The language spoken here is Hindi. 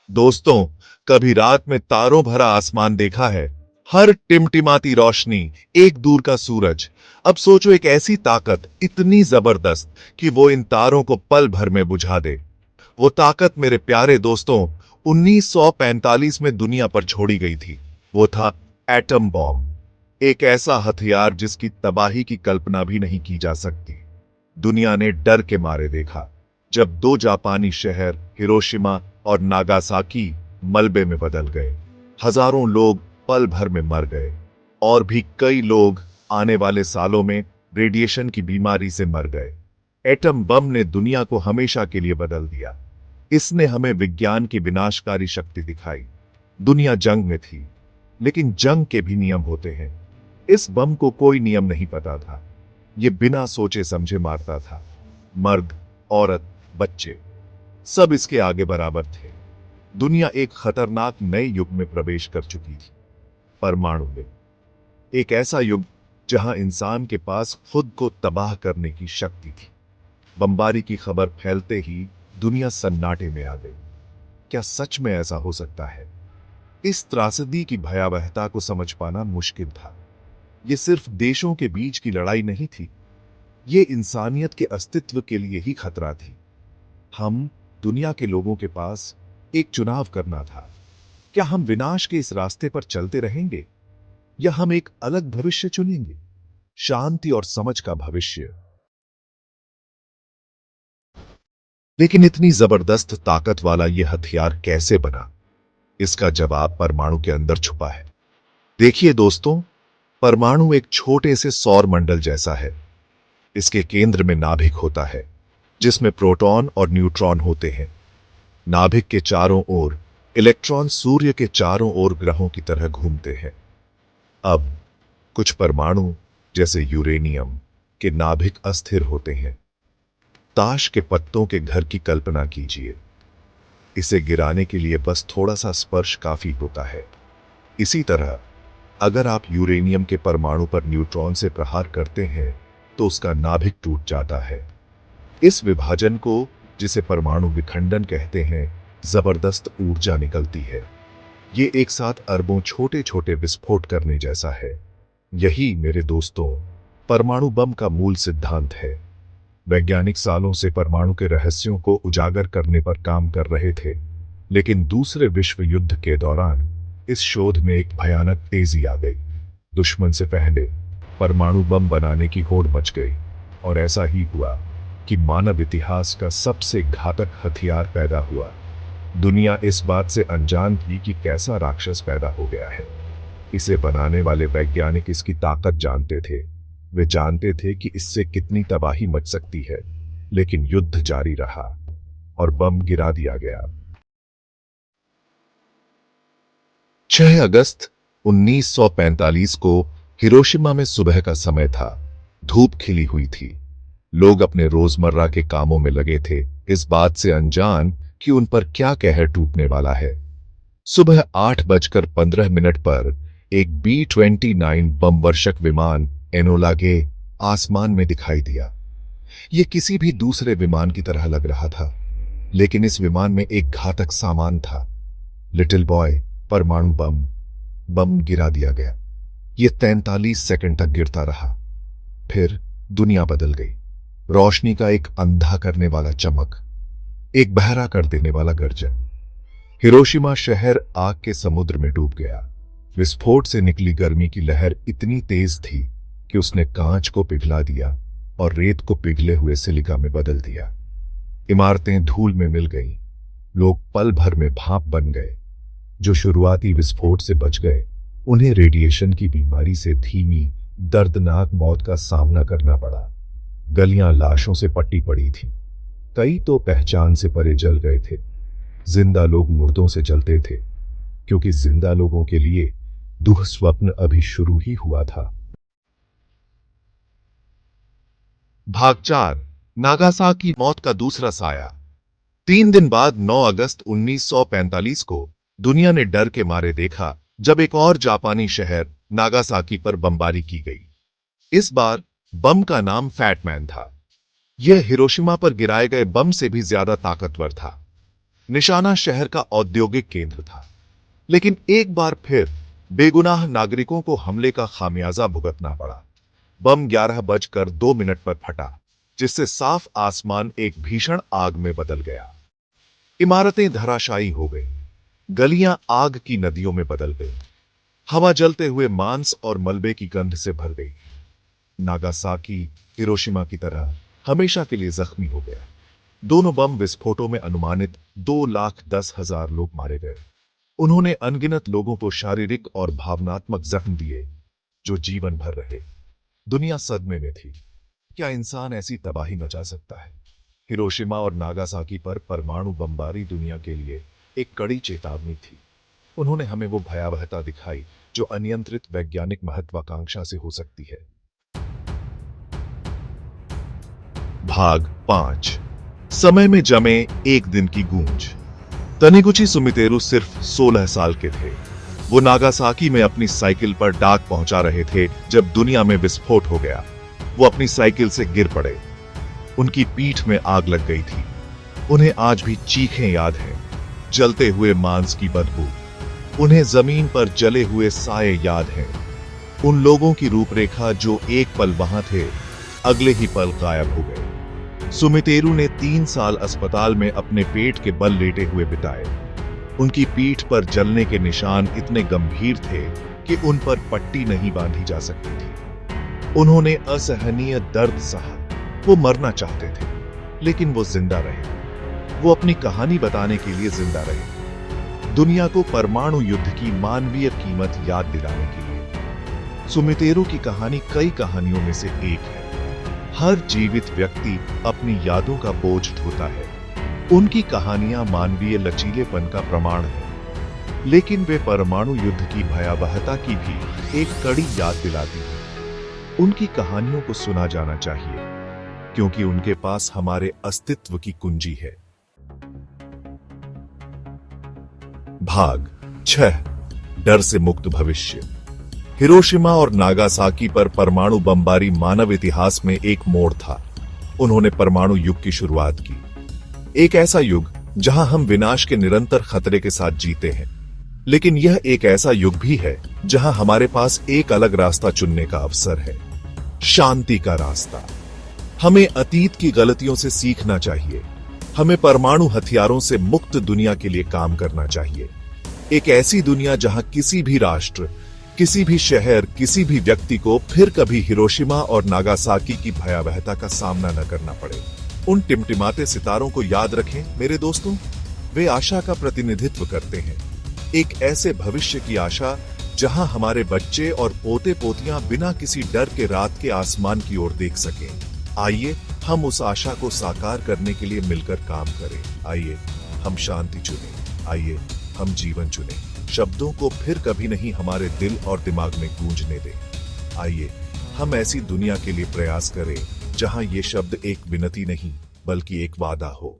दोस्तों, कभी रात में तारों भरा आसमान देखा है? हर टिमटिमाती रोशनी, एक दूर का सूरज। अब सोचो, एक ऐसी ताकत इतनी जबरदस्त कि वो इन तारों को पल भर में बुझा दे। वो ताकत मेरे प्यारे दोस्तों 1945 में दुनिया पर छोड़ी गई थी। वो था एटम बॉम्ब। एक ऐसा हथियार जिसकी तबाही की कल्पना भी नहीं की जा सकती। दुनिया ने डर के मारे देखा जब दो जापानी शहर हिरोशिमा और नागासाकी मलबे में बदल गए। हजारों लोग पल भर में मर गए और भी कई लोग आने वाले सालों में रेडिएशन की बीमारी से मर गए। एटम बम ने दुनिया को हमेशा के लिए बदल दिया। इसने हमें विज्ञान की विनाशकारी शक्ति दिखाई। दुनिया जंग में थी, लेकिन जंग के भी नियम होते हैं। इस बम को कोई नियम नहीं पता था। ये बिना सोचे समझे मारता था। मर्द, औरत, बच्चे, सब इसके आगे बराबर थे। दुनिया एक खतरनाक नए युग में प्रवेश कर चुकी थी, परमाणु युग। एक ऐसा युग जहां इंसान के पास खुद को तबाह करने की शक्ति थी। बमबारी की खबर फैलते ही दुनिया सन्नाटे में आ गई। क्या सच में ऐसा हो सकता है? इस त्रासदी की भयावहता को समझ पाना मुश्किल था। यह सिर्फ देशों के बीच की लड़ाई नहीं थी, ये इंसानियत के अस्तित्व के लिए ही खतरा थी। हम, दुनिया के लोगों के पास एक चुनाव करना था। क्या हम विनाश के इस रास्ते पर चलते रहेंगे, या हम एक अलग भविष्य चुनेंगे, शांति और समझ का भविष्य? लेकिन इतनी जबरदस्त ताकत वाला यह हथियार कैसे बना? इसका जवाब परमाणु के अंदर छुपा है। देखिए दोस्तों, परमाणु एक छोटे से सौर मंडल जैसा है। इसके केंद्र में नाभिक होता है, जिसमें प्रोटॉन और न्यूट्रॉन होते हैं। नाभिक के चारों ओर इलेक्ट्रॉन सूर्य के चारों ओर ग्रहों की तरह घूमते हैं। अब कुछ परमाणु, जैसे यूरेनियम के नाभिक अस्थिर होते हैं। ताश के पत्तों के घर की कल्पना कीजिए। इसे गिराने के लिए बस थोड़ा सा स्पर्श काफी होता है। इसी तरह अगर आप यूरेनियम के परमाणु पर न्यूट्रॉन से प्रहार करते हैं तो उसका नाभिक टूट जाता है। इस विभाजन को, जिसे परमाणु विखंडन कहते हैं, जबरदस्त ऊर्जा निकलती है। ये एक साथ अरबों छोटे छोटे विस्फोट करने जैसा है। यही मेरे दोस्तों परमाणु बम का मूल सिद्धांत है। वैज्ञानिक सालों से परमाणु के रहस्यों को उजागर करने पर काम कर रहे थे, लेकिन दूसरे विश्व युद्ध के दौरान इस शोध में एक भयानक तेजी आ गई। दुश्मन से पहले परमाणु बम बनाने की होड़ मच गई, और ऐसा ही हुआ कि मानव इतिहास का सबसे घातक हथियार पैदा हुआ। दुनिया इस बात से अनजान थी कि कैसा राक्षस पैदा हो गया है। इसे बनाने वाले वैज्ञानिक इसकी ताकत जानते थे। वे जानते थे कि इससे कितनी तबाही मच सकती है, लेकिन युद्ध जारी रहा और बम गिरा दिया गया। 6 अगस्त 1945 को हिरोशिमा में सुबह का समय था। धूप खिली हुई थी। लोग अपने रोजमर्रा के कामों में लगे थे, इस बात से अनजान कि उन पर क्या कहर टूटने वाला है। सुबह 8:15 पर एक B-29 बम वर्षक विमान एनोला के आसमान में दिखाई दिया। यह किसी भी दूसरे विमान की तरह लग रहा था, लेकिन इस विमान में एक घातक सामान था। लिटिल बॉय परमाणु बम। बम गिरा दिया गया। यह 43 सेकंड तक गिरता रहा। फिर दुनिया बदल गई। रोशनी का एक अंधा करने वाला चमक, एक बहरा कर देने वाला गर्जन। हिरोशिमा शहर आग के समुद्र में डूब गया। विस्फोट से निकली गर्मी की लहर इतनी तेज थी कि उसने कांच को पिघला दिया और रेत को पिघले हुए सिलिका में बदल दिया। इमारतें धूल में मिल गईं। लोग पल भर में भाप बन गए। जो शुरुआती विस्फोट से बच गए, उन्हें रेडिएशन की बीमारी से धीमी, दर्दनाक मौत का सामना करना पड़ा। गलियां लाशों से पट्टी पड़ी थी। कई तो पहचान से परे जल गए थे। जिंदा लोग मुर्दों से जलते थे, क्योंकि जिंदा लोगों के लिए दुख स्वप्न अभी शुरू ही हुआ था। भाग 4, नागासाकी मौत का दूसरा साया। 3 दिन बाद 9 अगस्त 1945 को दुनिया ने डर के मारे देखा जब एक और जापानी शहर नागासाकी पर बमबारी की गई। इस बार बम का नाम फैटमैन था। यह हिरोशिमा पर गिराए गए बम से भी ज्यादा ताकतवर था। निशाना शहर का औद्योगिक केंद्र था, लेकिन एक बार फिर बेगुनाह नागरिकों को हमले का खामियाजा भुगतना पड़ा। बम 11:02 पर फटा, जिससे साफ आसमान एक भीषण आग में बदल गया। इमारतें धराशायी हो गई, गलियां आग की नदियों में बदल गई, हवा जलते हुए मांस और मलबे की गंध से भर गई। नागासाकी हिरोशिमा की तरह हमेशा के लिए जख्मी हो गया। दोनों बम विस्फोटों में अनुमानित 2,10,000 लोग मारे गए। उन्होंने अनगिनत लोगों को शारीरिक और भावनात्मक जख्म दिए, जो जीवन भर रहे। दुनिया सदमे में थी। क्या इंसान ऐसी तबाही मचा सकता है? हिरोशिमा और नागासाकी पर परमाणु बमबारी दुनिया के लिए एक कड़ी चेतावनी थी। उन्होंने हमें वो भयावहता दिखाई जो अनियंत्रित वैज्ञानिक महत्वाकांक्षा से हो सकती है। भाग 5। समय में जमे एक दिन की गूंज। तनिगुची सुमितेरु सिर्फ 16 साल के थे। वो नागासाकी में अपनी साइकिल पर डाक पहुंचा रहे थे जब दुनिया में विस्फोट हो गया। वो अपनी साइकिल से गिर पड़े। उनकी पीठ में आग लग गई थी। उन्हें आज भी चीखें याद हैं, जलते हुए मांस की बदबू। उन्हें जमीन पर जले हुए साए याद हैं। उन लोगों की रूपरेखा जो एक पल वहां थे, अगले ही पल गायब हो गए। सुमितेरु ने 3 साल अस्पताल में अपने पेट के बल लेटे हुए बिताए। उनकी पीठ पर जलने के निशान इतने गंभीर थे कि उन पर पट्टी नहीं बांधी जा सकती थी। उन्होंने असहनीय दर्द सहा। वो मरना चाहते थे, लेकिन वो जिंदा रहे। वो अपनी कहानी बताने के लिए जिंदा रहे, दुनिया को परमाणु युद्ध की मानवीय कीमत याद दिलाने के लिए। सुमितेरु की कहानी कई कहानियों में से एक है। हर जीवित व्यक्ति अपनी यादों का बोझ ढोता है। उनकी कहानियां मानवीय लचीलेपन का प्रमाण है, लेकिन वे परमाणु युद्ध की भयावहता की भी एक कड़ी याद दिलाती हैं। उनकी कहानियों को सुना जाना चाहिए, क्योंकि उनके पास हमारे अस्तित्व की कुंजी है। भाग 6। डर से मुक्त भविष्य। हिरोशिमा और नागासाकी पर परमाणु बमबारी मानव इतिहास में एक मोड़ था। उन्होंने परमाणु युग की शुरुआत की, एक ऐसा युग जहां हम विनाश के निरंतर खतरे के साथ जीते हैं। लेकिन यह एक ऐसा युग भी है जहां हमारे पास एक अलग रास्ता चुनने का अवसर है, शांति का रास्ता। हमें अतीत की गलतियों से सीखना चाहिए। हमें परमाणु हथियारों से मुक्त दुनिया के लिए काम करना चाहिए। एक ऐसी दुनिया जहां किसी भी राष्ट्र, किसी भी शहर, किसी भी व्यक्ति को फिर कभी हिरोशिमा और नागासाकी की भयावहता का सामना न करना पड़े। उन टिमटिमाते सितारों को याद रखें मेरे दोस्तों, वे आशा का प्रतिनिधित्व करते हैं। एक ऐसे भविष्य की आशा जहां हमारे बच्चे और पोते पोतियां बिना किसी डर के रात के आसमान की ओर देख सकें। आइए हम उस आशा को साकार करने के लिए मिलकर काम करें। आइए हम शांति चुनें। आइए हम जीवन चुनें। शब्दों को फिर कभी नहीं हमारे दिल और दिमाग में गूंजने दें। आइए हम ऐसी दुनिया के लिए प्रयास करें जहां ये शब्द एक विनती नहीं बल्कि एक वादा हो।